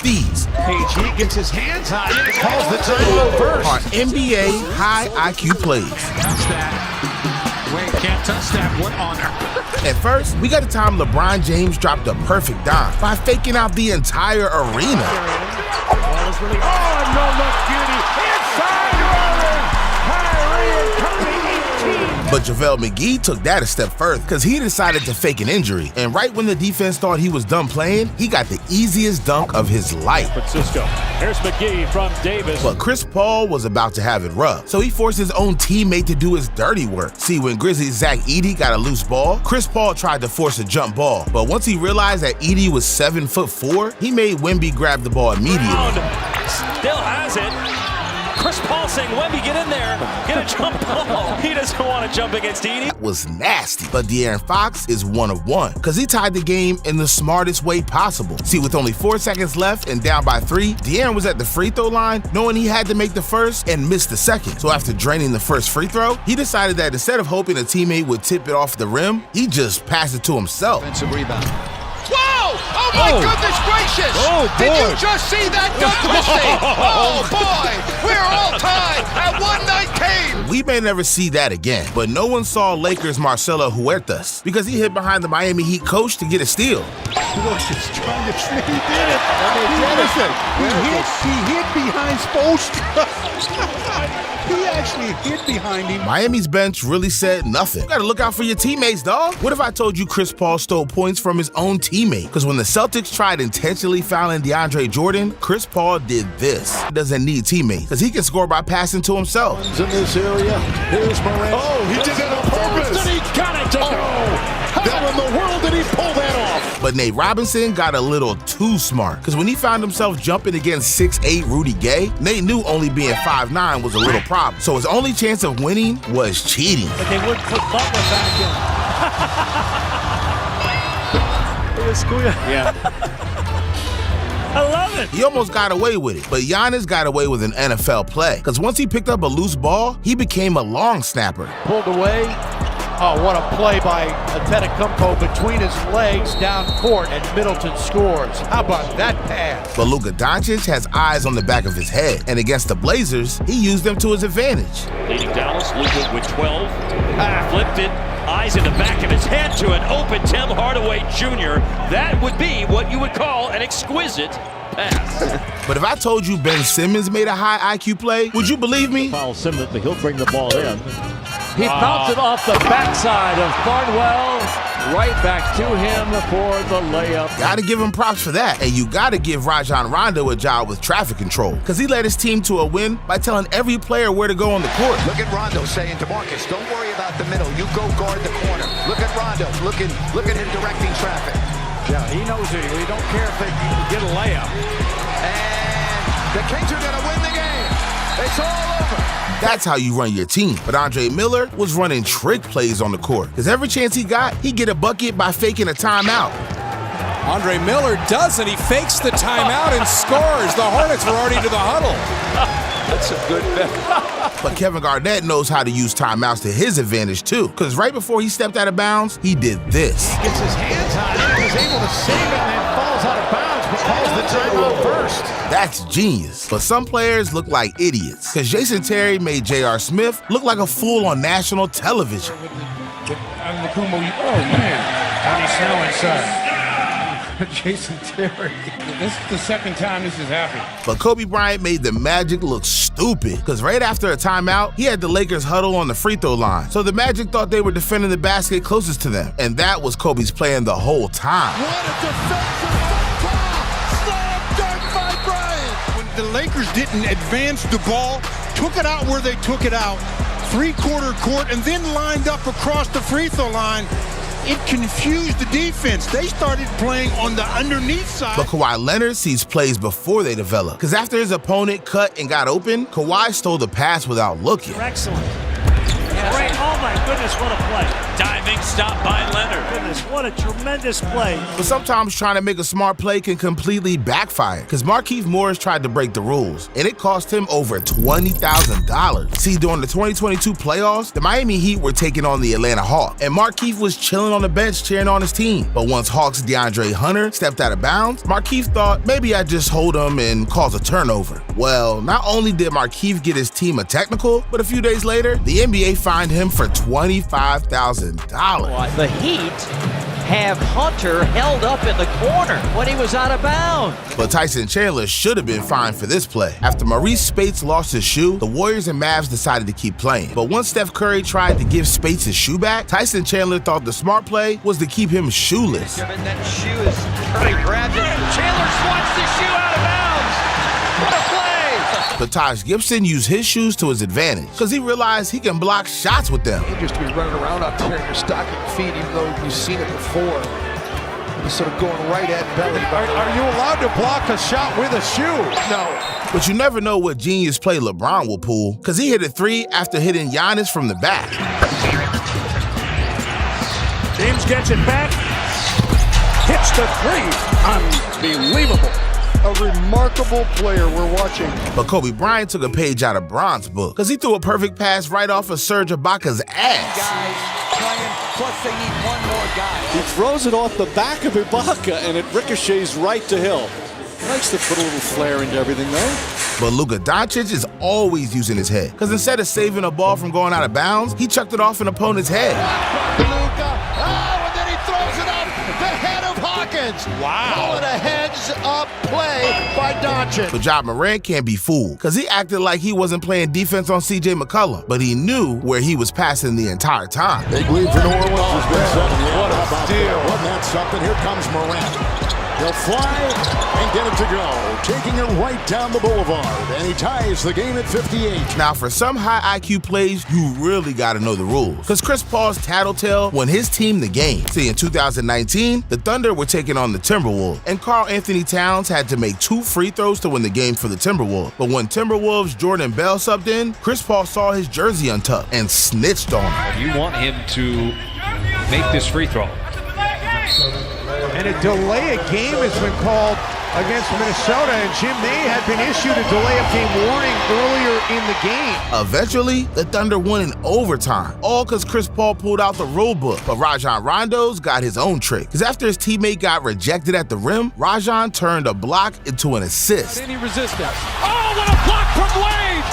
These PG gets his hands high and calls the timeout first. are NBA high IQ plays. Touch that. Wait, can't touch that. What honor? At first, we got a time LeBron James dropped a perfect dime by faking out the entire arena. Ball is really. Oh, no look beauty. Inside rolling. Kyrie and Kobe 18. But JaVale McGee took that a step further because he decided to fake an injury. And right when the defense thought he was done playing, he got the easiest dunk of his life. Francisco. Here's McGee from Davis. But Chris Paul was about to have it rough, so he forced his own teammate to do his dirty work. See, when Grizzlies' Zach Edey got a loose ball, Chris Paul tried to force a jump ball. But once he realized that Edey was 7'4", he made Wemby grab the ball immediately. Still has it. Chris Paul saying, Wemby, get in there. Get a jump ball. He doesn't want to jump against Edey. That was nasty. But De'Aaron Fox is one of one because he tied the game in the smartest way possible. See, with only 4 seconds left and down by 3, De'Aaron was at the free throw line knowing he had to make the first and miss the second. So after draining the first free throw, he decided that instead of hoping a teammate would tip it off the rim, he just passed it to himself. Defensive rebound. Whoa! Oh my goodness gracious! Oh, Did boy. you just see that dunk mistake? Oh boy! We're all tied at 119! We may never see that again, but no one saw Lakers' Marcelo Huertas because he hit behind the Miami Heat coach to get a steal. Look, he's trying to he did it. Listen, he hit behind Spoelstra. He actually hit behind him. Miami's bench really said nothing. You gotta look out for your teammates, dog. What if I told you Chris Paul stole points from his own teammate? Because when the Celtics tried intentionally fouling DeAndre Jordan, Chris Paul did this. He doesn't need teammates because he can score by passing to himself. In this area, here's Morant. Oh, he did it on purpose. And he got it to go. How in the world did he pull that off? But Nate Robinson got a little too smart because when he found himself jumping against 6'8" Rudy Gay, Nate knew only being 5'9" was a little problem. So his only chance of winning was cheating. But they wouldn't put Butler back in. Yeah. I love it. He almost got away with it, but Giannis got away with an NFL play because once he picked up a loose ball, he became a long snapper. Pulled away. Oh, what a play by Antetokounmpo between his legs down court, and Middleton scores. How about that pass? But Luka Doncic has eyes on the back of his head, and against the Blazers, he used them to his advantage. Leading Dallas, Luka with 12. Flipped it. Eyes in the back of his head to an open Tim Hardaway Jr. That would be what you would call an exquisite pass. But if I told you Ben Simmons made a high IQ play, would you believe me? Foul Simmons, he'll bring the ball in. He bounced it off the backside of Barnwell, right back to him for the layup. Gotta give him props for that. And you gotta give Rajon Rondo a job with traffic control, because he led his team to a win by telling every player where to go on the court. Look at Rondo saying to Marcus, don't worry about the middle. You go guard the corner. Look at Rondo. Look at him directing traffic. Yeah, he knows it. He don't care if they get a layup. And the Kings are going to win the game. It's all over. That's how you run your team. But Andre Miller was running trick plays on the court, because every chance he got, he'd get a bucket by faking a timeout. Andre Miller doesn't. He fakes the timeout and scores. The Hornets were already to the huddle. That's a good bet. But Kevin Garnett knows how to use timeouts to his advantage too, because right before he stepped out of bounds, he did this. He gets his hands high and is able to save it and then falls out of bounds, but calls the timeout first. That's genius. But some players look like idiots, because Jason Terry made J.R. Smith look like a fool on national television. Oh, man. On the snow inside. Jason Terry. This is the second time this has happened. But Kobe Bryant made the Magic look stupid, because right after a timeout, he had the Lakers huddle on the free throw line. So the Magic thought they were defending the basket closest to them. And that was Kobe's plan the whole time. What a defensive slam dunk by Bryant. When the Lakers didn't advance the ball, took it out where they took it out, three-quarter court, and then lined up across the free throw line, it confused the defense. They started playing on the underneath side. But Kawhi Leonard sees plays before they develop, because after his opponent cut and got open, Kawhi stole the pass without looking. Excellent. Great. Oh my goodness, what a play. Diving stop by Leonard. Goodness, what a tremendous play. But sometimes trying to make a smart play can completely backfire, because Markieff Morris tried to break the rules, and it cost him over $20,000. See, during the 2022 playoffs, the Miami Heat were taking on the Atlanta Hawks, and Markieff was chilling on the bench cheering on his team. But once Hawks' DeAndre Hunter stepped out of bounds, Markieff thought maybe I'd just hold him and cause a turnover. Well, not only did Markieff get his team a technical, but a few days later, the NBA fined him for $25,000. The Heat have Hunter held up in the corner when he was out of bounds. But Tyson Chandler should have been fined for this play. After Maurice Spates lost his shoe, the Warriors and Mavs decided to keep playing. But once Steph Curry tried to give Spates his shoe back, Tyson Chandler thought the smart play was to keep him shoeless. That shoe is Curry grabs it. Chandler swats the shoe out of bounds. What a play! But Taj Gibson used his shoes to his advantage, because he realized he can block shots with them. Dangerous to be running around out there in your stocking feet, even though you've seen it before. He's sort of going right at belly. Are you allowed to block a shot with a shoe? No. But you never know what genius play LeBron will pull, because he hit a three after hitting Giannis from the back. James gets it back. Hits the three. Unbelievable. A remarkable player we're watching. But Kobe Bryant took a page out of Bron's book, because he threw a perfect pass right off of Serge Ibaka's ass. Guys playing, plus they need one more guy. He throws it off the back of Ibaka, and it ricochets right to Hill. He likes to put a little flair into everything, though. But Luka Doncic is always using his head, because instead of saving a ball from going out of bounds, he chucked it off an opponent's head. Luka, and then he throws it up the head of Hawkins. Wow. Call it a heads-up play by Doncic. But Ja Morant can't be fooled, because he acted like he wasn't playing defense on C.J. McCollum, but he knew where he was passing the entire time. Big lead for New Orleans has been set. What a steal. Wasn't that something? Here comes Morant. He'll fly and get it to go, taking it right down the boulevard, and he ties the game at 58. Now, for some high IQ plays, you really got to know the rules, because Chris Paul's tattletale won his team the game. See, in 2019, the Thunder were taking on the Timberwolves, and Karl Anthony Towns had to make 2 free throws to win the game for the Timberwolves. But when Timberwolves' Jordan Bell subbed in, Chris Paul saw his jersey untucked and snitched on him. You want him to make this free throw. And a delay of game has been called against Minnesota, and Jim May had been issued a delay of game warning earlier in the game. Eventually, the Thunder won in overtime, all because Chris Paul pulled out the rule book. But Rajon Rondo's got his own trick, because after his teammate got rejected at the rim, Rajon turned a block into an assist. Any resistance. Oh, what a block from Wade!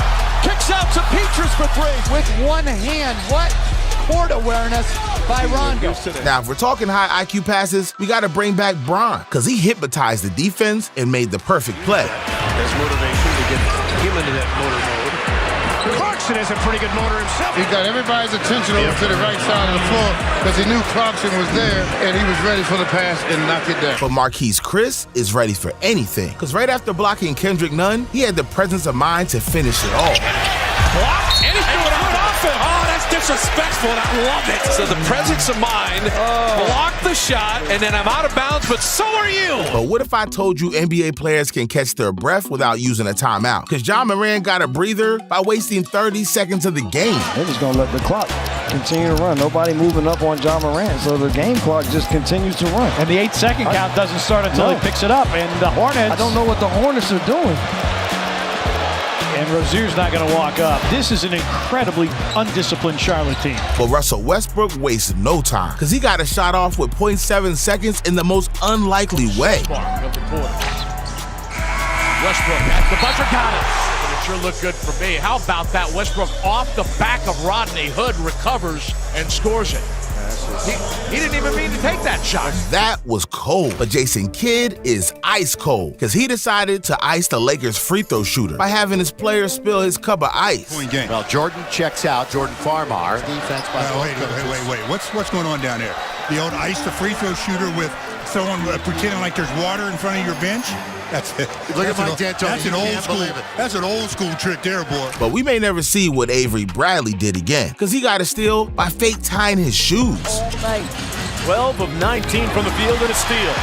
Kicks out to Petrus for three with one hand. What court awareness by Rondo. Now, if we're talking high IQ passes, we got to bring back Bron, because he hypnotized the defense and made the perfect play. There's motivation to get him into that motor mode. Clarkson has a pretty good motor himself. He got everybody's attention over to the right side of the floor because he knew Clarkson was there and he was ready for the pass and knocked it down. But Marquise Chris is ready for anything, because right after blocking Kendrick Nunn, he had the presence of mind to finish it all. Blocked, and he's doing it off it. Oh, that's disrespectful, and I love it. So the presence of mind, block the shot, and then I'm out of bounds, but so are you. But what if I told you NBA players can catch their breath without using a timeout? Because Ja Morant got a breather by wasting 30 seconds of the game. They're just going to let the clock continue to run. Nobody moving up on Ja Morant, so the game clock just continues to run. And the 8-second count doesn't start until he picks it up, and the Hornets... I don't know what the Hornets are doing. And Rozier's not going to walk up. This is an incredibly undisciplined Charlotte team. But Russell Westbrook wasted no time, because he got a shot off with 0.7 seconds in the most unlikely way. Westbrook at the buzzer, got it. It sure looked good for me. How about that? Westbrook off the back of Rodney Hood, recovers and scores it. He didn't even mean to take that shot. That was cold. But Jason Kidd is ice cold, because he decided to ice the Lakers free throw shooter by having his player spill his cup of ice. Well, Jordan checks out. Jordan Farmar. Defense by Wait. What's going on down there? The old ice the free throw shooter with someone pretending like there's water in front of your bench? That's it. Look at Mike D'Antoni. That's an old school. That's an old school trick there, boy. But we may never see what Avery Bradley did again, because he got a steal by fake tying his shoes. 12 of 19 from the field and a steal.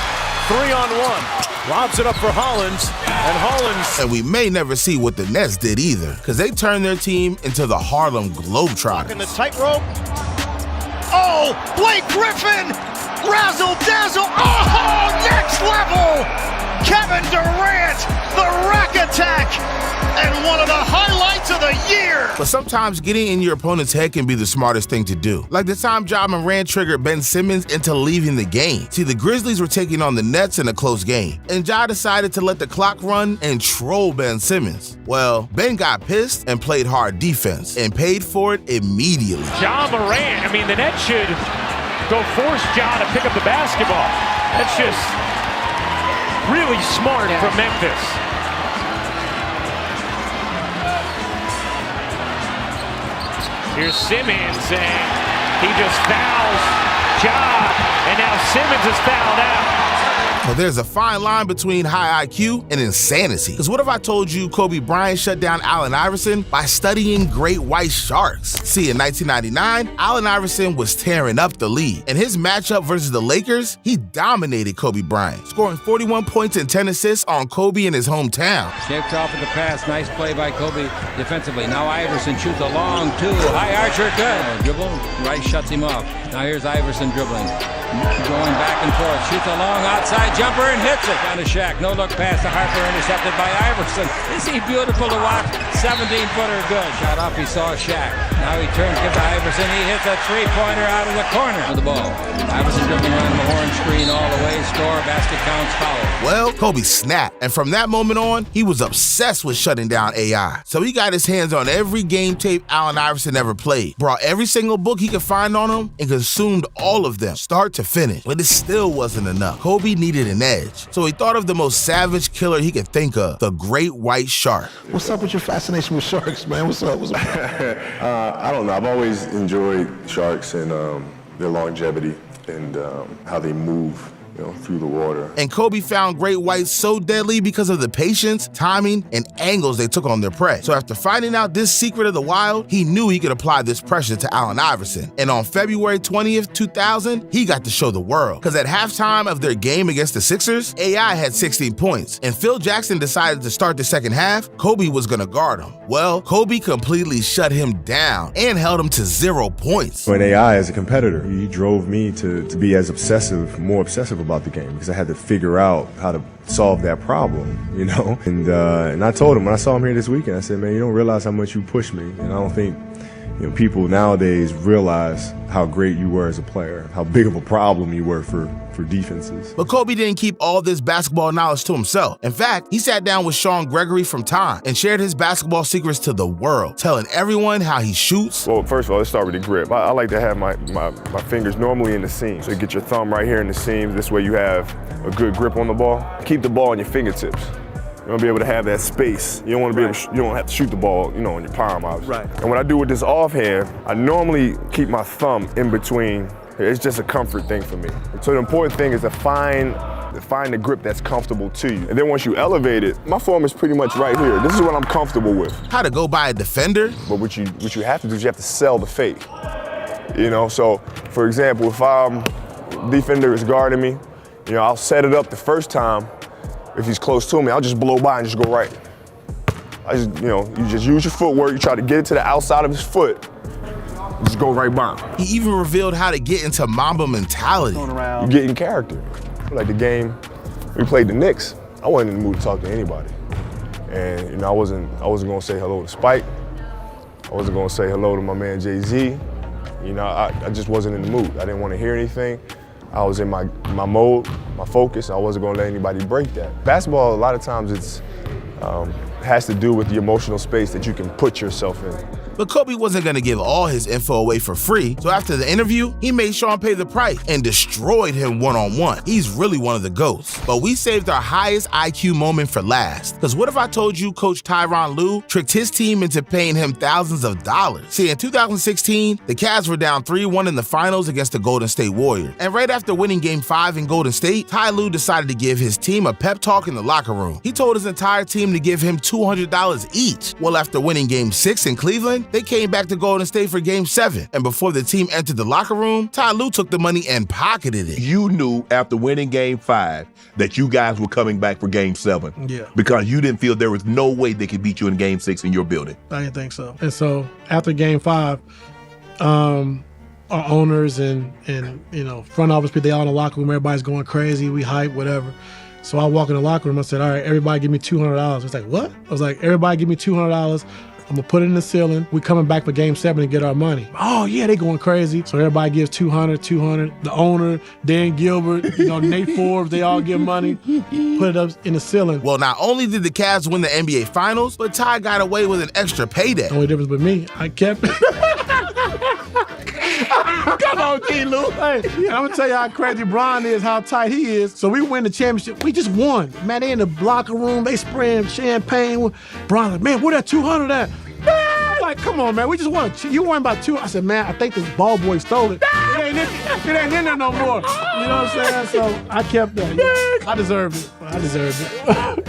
3-on-1. Lobs it up for Hollins, and Hollins... And we may never see what the Nets did either, because they turned their team into the Harlem Globetrotters. Walking the tightrope. Oh, Blake Griffin! Razzle dazzle! Oh, next level! Kevin Durant, the rack attack, and one of the highlights of the year. But sometimes getting in your opponent's head can be the smartest thing to do. Like the time Ja Morant triggered Ben Simmons into leaving the game. See, the Grizzlies were taking on the Nets in a close game, and Ja decided to let the clock run and troll Ben Simmons. Well, Ben got pissed and played hard defense, and paid for it immediately. Ja Morant, I mean, the Nets should go force Ja to pick up the basketball. That's just really smart from Memphis. Here's Simmons, and he just fouls Ja, and now Simmons is fouled out. But there's a fine line between high IQ and insanity. Because what if I told you Kobe Bryant shut down Allen Iverson by studying great white sharks? See, in 1999, Allen Iverson was tearing up the league. In his matchup versus the Lakers, he dominated Kobe Bryant, scoring 41 points and 10 assists on Kobe in his hometown. Snaked off of the pass. Nice play by Kobe defensively. Now Iverson shoots a long two. High archer, good. Dribble, Rice shuts him off. Now here's Iverson dribbling. Going back and forth. Shoots a long outside jumper and hits it. Down to Shaq. No look pass to Harper, intercepted by Iverson. Is he beautiful to watch? 17-footer good. Shot off, he saw Shaq. Now he turns, gives to Iverson. He hits a three-pointer out of the corner with the ball. Iverson dribbling around the horn screen all the way. Score, basket counts, foul. Well, Kobe snapped, and from that moment on, he was obsessed with shutting down AI. So he got his hands on every game tape Allen Iverson ever played, brought every single book he could find on him, and consumed all of them, start to finish. But it still wasn't enough. Kobe needed an edge. So he thought of the most savage killer he could think of, the great white shark. What's up with your fascination with sharks, man? What's up? What's up? I don't know. I've always enjoyed sharks and their longevity and how they move, through the water. And Kobe found great whites so deadly because of the patience, timing, and angles they took on their prey. So after finding out this secret of the wild, he knew he could apply this pressure to Allen Iverson. And on February 20th, 2000, he got to show the world. Because at halftime of their game against the Sixers, AI had 16 points. And Phil Jackson decided to start the second half. Kobe was gonna guard him. Well, Kobe completely shut him down and held him to 0 points. When AI as a competitor, he drove me to be as more obsessive about the game, because I had to figure out how to solve that problem, And I told him when I saw him here this weekend, I said, man, you don't realize how much you pushed me, and I don't think people nowadays realize how great you were as a player, how big of a problem you were for defenses. But Kobe didn't keep all this basketball knowledge to himself. In fact, he sat down with Sean Gregory from Time and shared his basketball secrets to the world, telling everyone how he shoots. Well, first of all, let's start with the grip. I like to have my fingers normally in the seams. So you get your thumb right here in the seams. This way you have a good grip on the ball. Keep the ball on your fingertips. You want to be able to have that space. You don't want to be able to, you don't have to shoot the ball, on your palm, obviously. Right. And what I do with this offhand, I normally keep my thumb in between. It's just a comfort thing for me. So the important thing is to find the grip that's comfortable to you. And then once you elevate it, my form is pretty much right here. This is what I'm comfortable with. How to go by a defender. But what you have to do is you have to sell the fake. So for example, if defender is guarding me, I'll set it up the first time. If he's close to me, I'll just blow by and just go right. You just use your footwork, you try to get it to the outside of his foot, just go right by him. He even revealed how to get into Mamba mentality. You get in character. Like the game we played the Knicks, I wasn't in the mood to talk to anybody. And I wasn't gonna say hello to Spike. I wasn't gonna say hello to my man Jay-Z. I just wasn't in the mood. I didn't want to hear anything. I was in my mode, my focus. I wasn't gonna let anybody break that. Basketball, a lot of times it's has to do with the emotional space that you can put yourself in. But Kobe wasn't going to give all his info away for free, so after the interview, he made Sean pay the price and destroyed him one-on-one. He's really one of the GOATs. But we saved our highest IQ moment for last. Because what if I told you Coach Tyronn Lue tricked his team into paying him thousands of dollars? See, in 2016, the Cavs were down 3-1 in the finals against the Golden State Warriors. And right after winning Game 5 in Golden State, Ty Lue decided to give his team a pep talk in the locker room. He told his entire team to give him $200 each. Well, after winning Game 6 in Cleveland, they came back to Golden State for Game 7. And before the team entered the locker room, Ty Lue took the money and pocketed it. You knew after winning Game 5 that you guys were coming back for Game 7. Yeah. Because you didn't feel there was no way they could beat you in Game 6 in your building. I didn't think so. And so after Game 5, our owners and front office people, they all in the locker room, everybody's going crazy, we hype, whatever. So I walk in the locker room, I said, all right, everybody give me $200. It's like, what? I was like, everybody give me $200. I'm gonna put it in the ceiling. We coming back for Game 7 to get our money. Oh yeah, they going crazy. So everybody gives 200. The owner, Dan Gilbert, Nate Forbes, they all give money. Put it up in the ceiling. Well, not only did the Cavs win the NBA Finals, but Ty got away with an extra payday. The only difference with me, I kept it. Come on, T. Lue. Hey, I'm gonna tell you how crazy Bron is, how tight he is. So we win the championship. We just won. Man, they in the locker room, they spraying champagne. Bron like, man, where that 200 at? Like, come on, man, we just won. You won by 2. I said, man, I think this ball boy stole it. It ain't in there no more. You know what I'm saying? So I kept that. I deserved it.